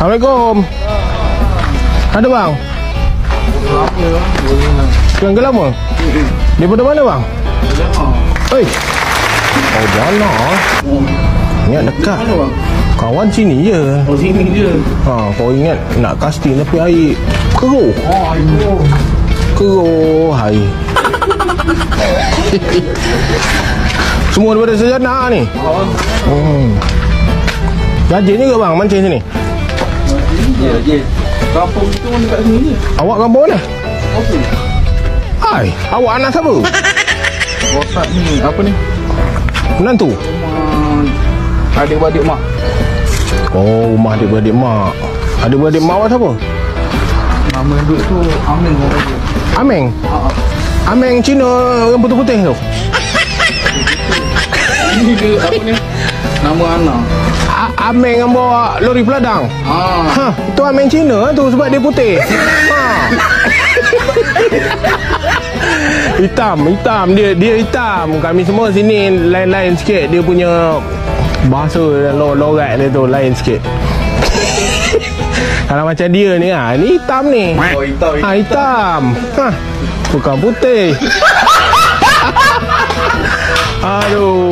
Assalamualaikum. Ada bang? Tuan gelap ke? Daripada mana bang? Hei. Oh jana. Ingat dekat. Kawan sini je. Oh sini je. Kau ingat nak casting tapi air keruh. Keruh air. Semua daripada Sejana ni. Rajin juga bang mancing sini. Ya. Kampung kita pun dekat sini je. Awak kampung mana? Okey. Hai, awak anak siapa? Bosak ni, apa ni? Menantu? Adik-beradik mak. Oh, rumah adik-beradik mak. Adik-beradik mak awak siapa? Nama duduk tu Ameng orang dia. Ameng? Ameng Cina yang putih-putih tu? Ini dia apa ni? Nama anak. Ameng yang bawa lori peladang? Itu Ameng Cina tu sebab dia putih. Hitam. Dia hitam. Kami semua sini lain-lain sikit. Dia punya bahasa dan lorat dia tu lain sikit. Kalau macam dia ni ni hitam ni. Oh hitam. Hitam. Bukan putih. Aduh.